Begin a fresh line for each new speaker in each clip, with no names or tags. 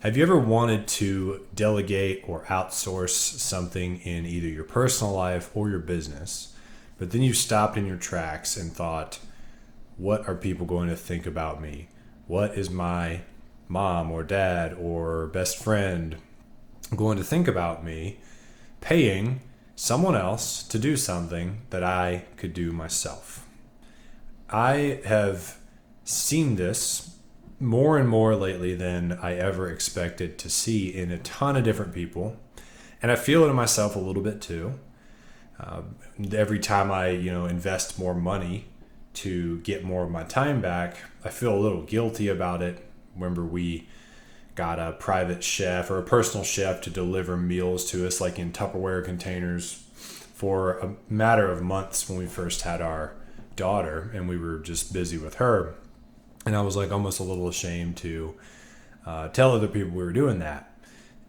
Have you ever wanted to delegate or outsource something in either your personal life or your business, but then you stopped in your tracks and thought, what are people going to think about me? What is my mom or dad or best friend going to think about me paying someone else to do something that I could do myself? I have seen this more and more lately than I ever expected to see in a ton of different people. And I feel it in myself a little bit too. Every time I, invest more money to get more of my time back, I feel a little guilty about it. Remember, we got a private chef or a personal chef to deliver meals to us, like in Tupperware containers, for a matter of months when we first had our daughter, and we were just busy with her. And I was like almost a little ashamed to tell other people we were doing that.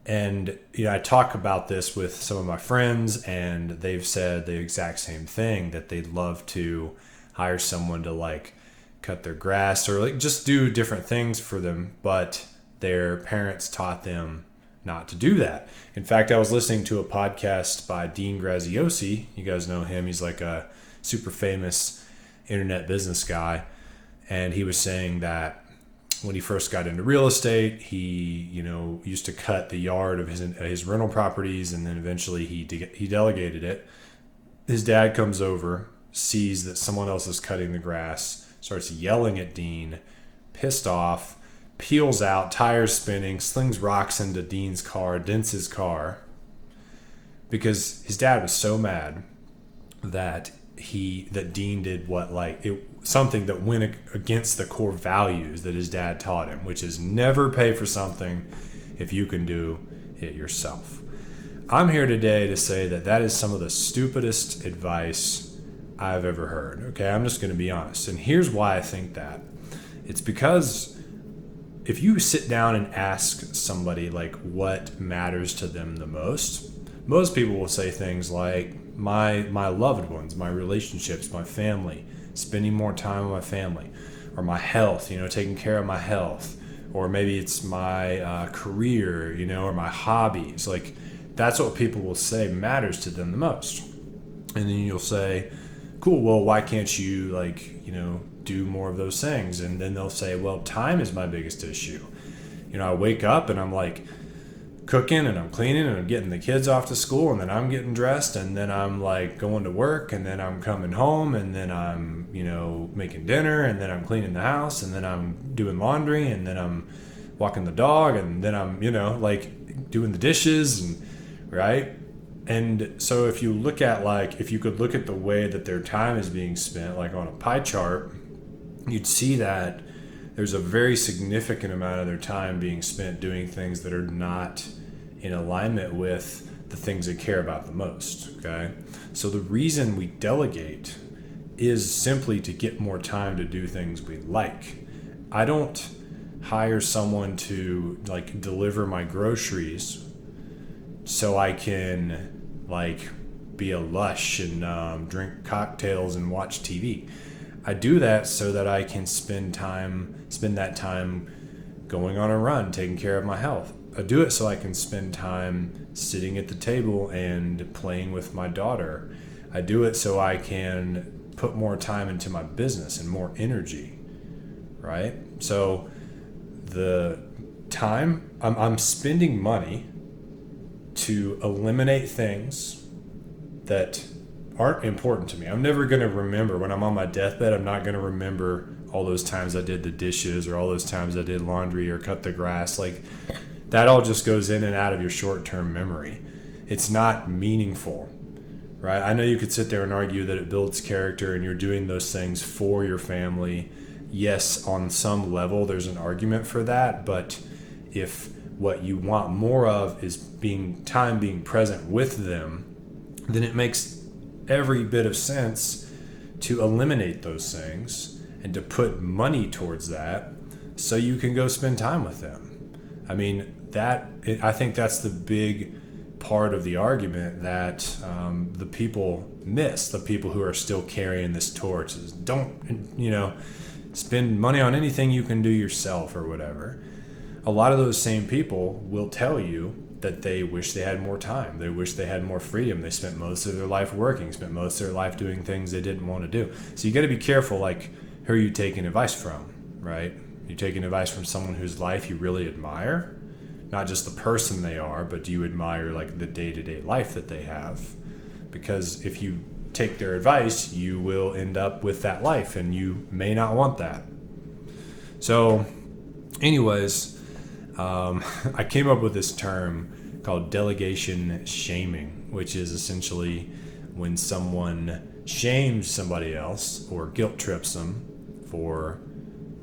And I talk about this with some of my friends, and they've said the exact same thing, that they'd love to hire someone to like cut their grass or like just do different things for them, but their parents taught them not to do that. In fact, I was listening to a podcast by Dean Graziosi. You guys know him. He's like a super famous internet business guy. And he was saying that when he first got into real estate, he, used to cut the yard of his rental properties, and then eventually he delegated it. His dad comes over, sees that someone else is cutting the grass, starts yelling at Dean, pissed off, peels out, tires spinning, slings rocks into Dean's car, dents his car, because his dad was so mad that Dean did something that went against the core values that his dad taught him, which is never pay for something if you can do it yourself. I'm here today to say that is some of the stupidest advice I've ever heard. Okay, I'm just going to be honest. And here's why I think that. It's because if you sit down and ask somebody like what matters to them the most people will say things like my loved ones, my relationships, my family, spending more time with my family, or my health, taking care of my health, or maybe it's my career, or my hobbies. Like, that's what people will say matters to them the most. And then you'll say, cool, well, why can't you do more of those things? And then they'll say, well, time is my biggest issue. I wake up and I'm like cooking and I'm cleaning and I'm getting the kids off to school, and then I'm getting dressed, and then I'm like going to work, and then I'm coming home, and then I'm making dinner, and then I'm cleaning the house, and then I'm doing laundry, and then I'm walking the dog, and then I'm doing the dishes, and right. And so if you look at if you could look at the way that their time is being spent like on a pie chart, you'd see that there's a very significant amount of their time being spent doing things that are not in alignment with the things they care about the most. Okay, so the reason we delegate is simply to get more time to do things we like. I don't hire someone to deliver my groceries so I can be a lush and drink cocktails and watch TV. I do that so that I can spend that time going on a run, taking care of my health. I do it so I can spend time sitting at the table and playing with my daughter. I do it so I can put more time into my business and more energy, right? So the time, I'm spending money to eliminate things that aren't important to me. I'm never going to remember when I'm on my deathbed. I'm not going to remember all those times I did the dishes or all those times I did laundry or cut the grass. That all just goes in and out of your short-term memory. It's not meaningful, right? I know you could sit there and argue that it builds character and you're doing those things for your family. Yes, on some level there's an argument for that, but if what you want more of is being present with them, then it makes every bit of sense to eliminate those things and to put money towards that so you can go spend time with them. I mean, I think that's the big part of the argument that the people miss, the people who are still carrying this torch, is don't, spend money on anything you can do yourself or whatever. a lot of those same people will tell you that they wish they had more time. They wish they had more freedom. They spent most of their life working, spent most of their life doing things they didn't want to do. So you got to be careful, like, who are you taking advice from, right? You're taking advice from someone whose life you really admire, not just the person they are, but do you admire like the day-to-day life that they have? Because if you take their advice, you will end up with that life, and you may not want that. So anyways, I came up with this term called delegation shaming, which is essentially when someone shames somebody else or guilt trips them for,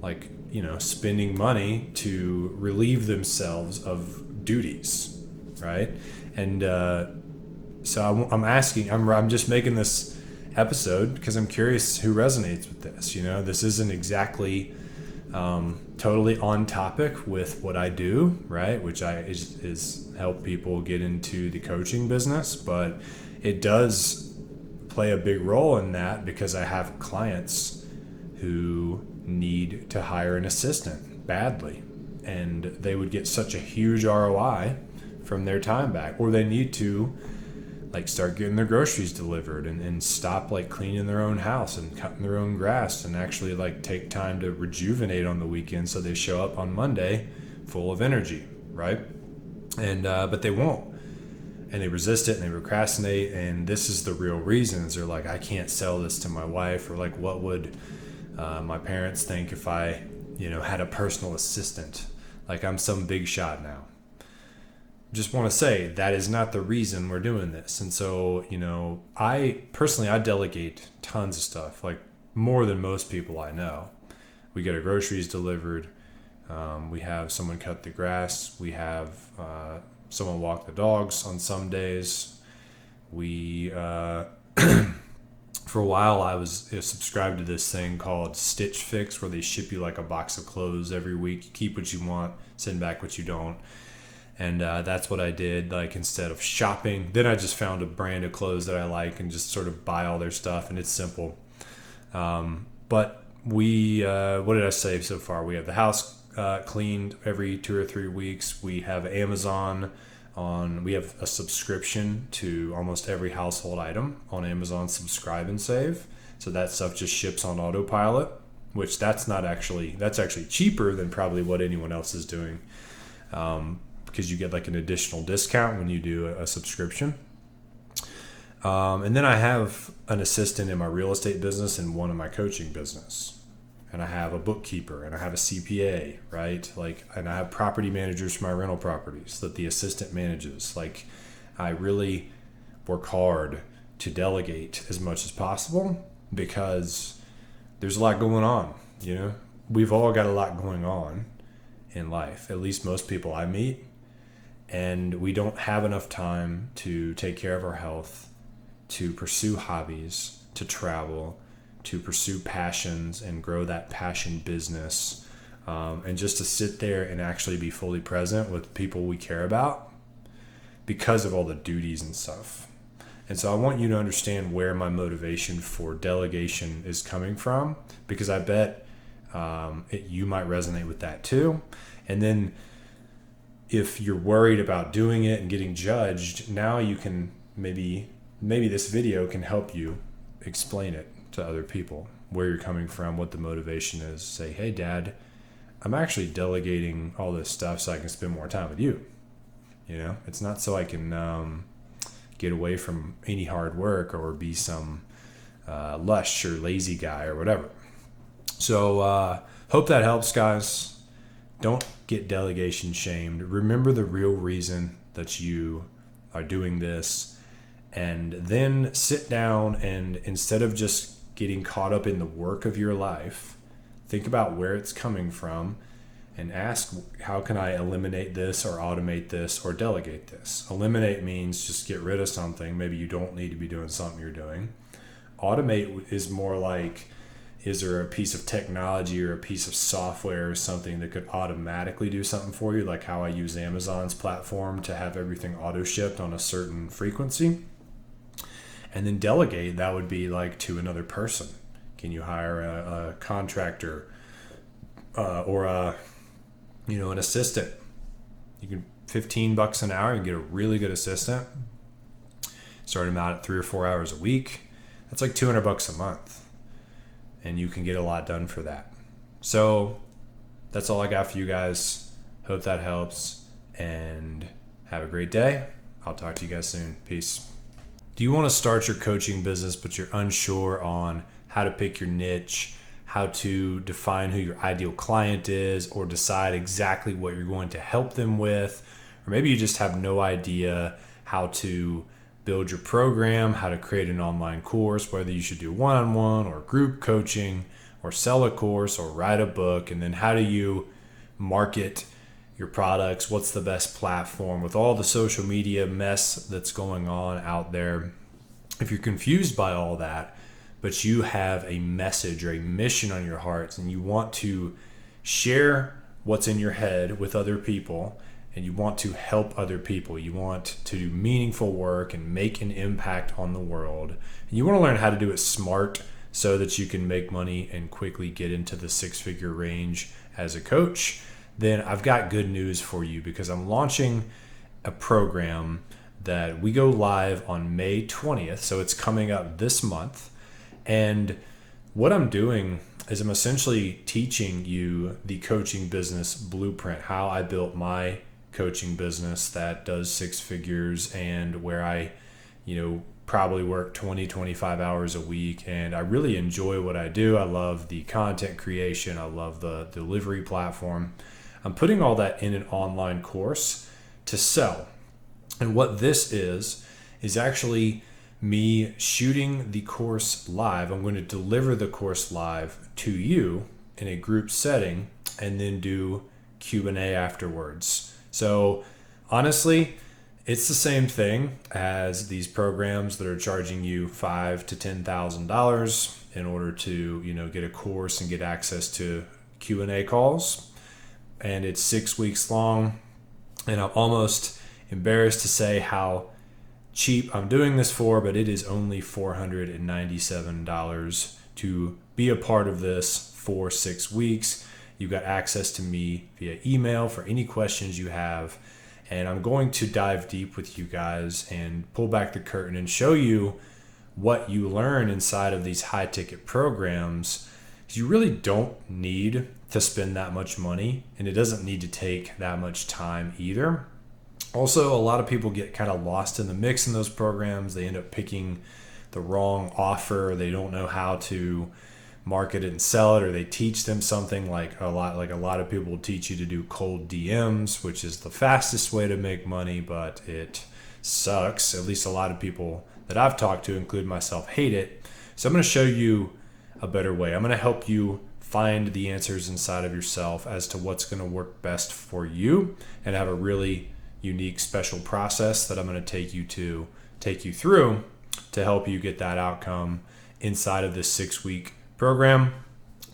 like, spending money to relieve themselves of duties, right? And so I'm just making this episode because I'm curious who resonates with this. This isn't exactly totally on topic with what I do, right? Which is help people get into the coaching business, but it does play a big role in that because I have clients who need to hire an assistant badly, and they would get such a huge ROI from their time back, or they need to like start getting their groceries delivered and stop like cleaning their own house and cutting their own grass and actually like take time to rejuvenate on the weekend so they show up on Monday full of energy, right? And but they won't, and they resist it and they procrastinate, and this is the real reasons. They're like, I can't sell this to my wife, or like, what would my parents think if I had a personal assistant? Like, I'm some big shot now. Just want to say that is not the reason we're doing this. And so, I delegate tons of stuff, like more than most people I know. We get our groceries delivered. We have someone cut the grass. We have someone walk the dogs on some days. We, for a while, I was subscribed to this thing called Stitch Fix, where they ship you like a box of clothes every week. You keep what you want, send back what you don't. And that's what I did, like, instead of shopping. Then I just found a brand of clothes that I like and just sort of buy all their stuff, and it's simple. But we, what did I say so far? We have the house cleaned every 2 or 3 weeks. We have Amazon we have a subscription to almost every household item on Amazon Subscribe and Save. So that stuff just ships on autopilot, which that's actually cheaper than probably what anyone else is doing. Because you get like an additional discount when you do a subscription. And then I have an assistant in my real estate business and one in my coaching business. And I have a bookkeeper and I have a CPA, right? And I have property managers for my rental properties that the assistant manages. Like, I really work hard to delegate as much as possible because there's a lot going on, We've all got a lot going on in life, at least most people I meet. And we don't have enough time to take care of our health, to pursue hobbies, to travel, to pursue passions and grow that passion business, and just to sit there and actually be fully present with people we care about because of all the duties and stuff. And so I want you to understand where my motivation for delegation is coming from, because I bet you might resonate with that too. And then if you're worried about doing it and getting judged, now you can maybe this video can help you explain it to other people, where you're coming from, what the motivation is. Say, hey, Dad, I'm actually delegating all this stuff so I can spend more time with you. It's not so I can get away from any hard work or be some lush or lazy guy or whatever. So hope that helps, guys. Don't get delegation shamed. Remember the real reason that you are doing this, and then sit down and, instead of just getting caught up in the work of your life, think about where it's coming from and ask, how can I eliminate this or automate this or delegate this? Eliminate means just get rid of something. Maybe you don't need to be doing something you're doing. Automate is more like, is there a piece of technology or a piece of software or something that could automatically do something for you, like how I use Amazon's platform to have everything auto shipped on a certain frequency? And then delegate, that would be like to another person. Can you hire a contractor or an assistant. You can $15 an hour, you can get a really good assistant. Start them out at 3 or 4 hours a week. That's like $200 a month. And you can get a lot done for that. So that's all I got for you guys. Hope that helps. And have a great day. I'll talk to you guys soon. Peace. Do you want to start your coaching business, but you're unsure on how to pick your niche, how to define who your ideal client is, or decide exactly what you're going to help them with? Or maybe you just have no idea how to build your program, how to create an online course, whether you should do one-on-one or group coaching, or sell a course or write a book. And then how do you market your products? What's the best platform with all the social media mess that's going on out there? If you're confused by all that, but you have a message or a mission on your heart and you want to share what's in your head with other people, and you want to help other people, you want to do meaningful work and make an impact on the world, and you want to learn how to do it smart so that you can make money and quickly get into the 6-figure range as a coach, then I've got good news for you, because I'm launching a program that we go live on May 20th. So it's coming up this month. And what I'm doing is I'm essentially teaching you the coaching business blueprint, how I built my coaching business that does 6 figures, and where I, probably work 20-25 hours a week. And I really enjoy what I do. I love the content creation. I love the delivery platform. I'm putting all that in an online course to sell. And what this is actually me shooting the course live. I'm going to deliver the course live to you in a group setting and then do Q&A afterwards. So honestly, it's the same thing as these programs that are charging you $5,000 to $10,000 in order to, get a course and get access to Q&A calls. And it's 6 weeks long. And I'm almost embarrassed to say how cheap I'm doing this for, but it is only $497 to be a part of this for 6 weeks. You've got access to me via email for any questions you have. And I'm going to dive deep with you guys and pull back the curtain and show you what you learn inside of these high ticket programs. You really don't need to spend that much money, and it doesn't need to take that much time either. Also, a lot of people get kind of lost in the mix in those programs. They end up picking the wrong offer. They don't know how to market it and sell it, or they teach them something like a lot of people will teach you to do cold DMs, which is the fastest way to make money, but it sucks. At least a lot of people that I've talked to, including myself, hate it. So I'm going to show you a better way. I'm going to help you find the answers inside of yourself as to what's going to work best for you, and have a really unique special process that I'm going to take you through to help you get that outcome inside of this 6-week program.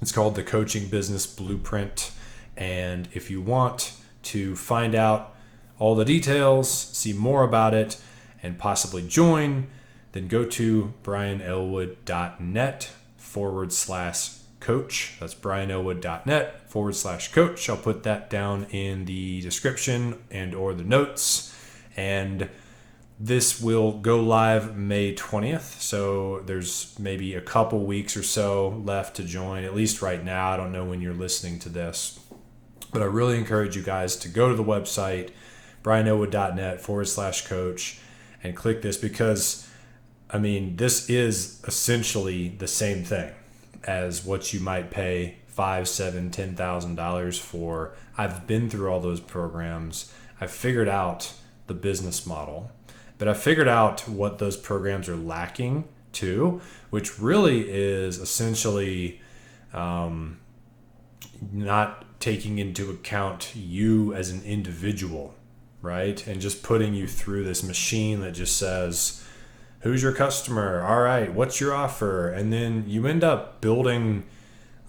It's called the Coaching Business Blueprint. And if you want to find out all the details, see more about it, and possibly join, then go to brianellwood.net/coach. That's brianellwood.net/coach. I'll put that down in the description and or the notes. And this will go live May 20th. So there's maybe a couple weeks or so left to join, at least right now. I don't know when you're listening to this, but I really encourage you guys to go to the website, brianellwood.net/coach, and click this, because this is essentially the same thing as what you might pay $5,000, $7,000, $10,000 for. I've been through all those programs. I've figured out the business model, but I figured out what those programs are lacking too, which really is essentially not taking into account you as an individual, right? And just putting you through this machine that just says, who's your customer? All right, what's your offer? And then you end up building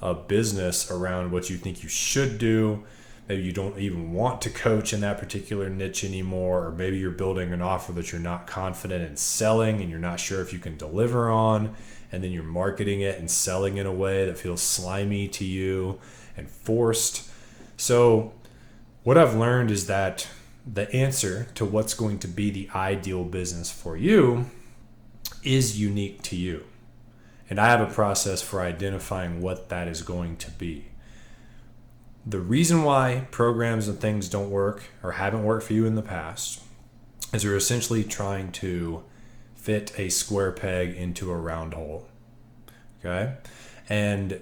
a business around what you think you should do. Maybe you don't even want to coach in that particular niche anymore, or maybe you're building an offer that you're not confident in selling and you're not sure if you can deliver on, and then you're marketing it and selling in a way that feels slimy to you and forced. So What I've learned is that the answer to what's going to be the ideal business for you is unique to you. And I have a process for identifying what that is going to be. The reason why programs and things don't work or haven't worked for you in the past is you're essentially trying to fit a square peg into a round hole. Okay? And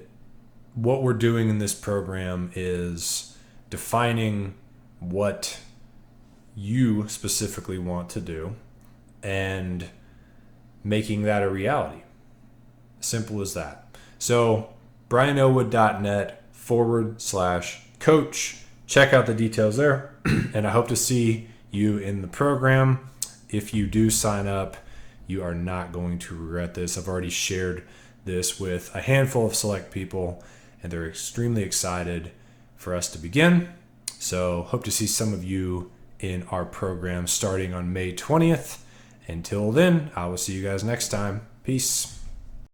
what we're doing in this program is defining what you specifically want to do and making that a reality. Simple as that. So brianellwood.net/coach. Check out the details there. And I hope to see you in the program. If you do sign up, you are not going to regret this. I've already shared this with a handful of select people, and they're extremely excited for us to begin. So hope to see some of you in our program starting on May 20th. Until then, I will see you guys next time. Peace.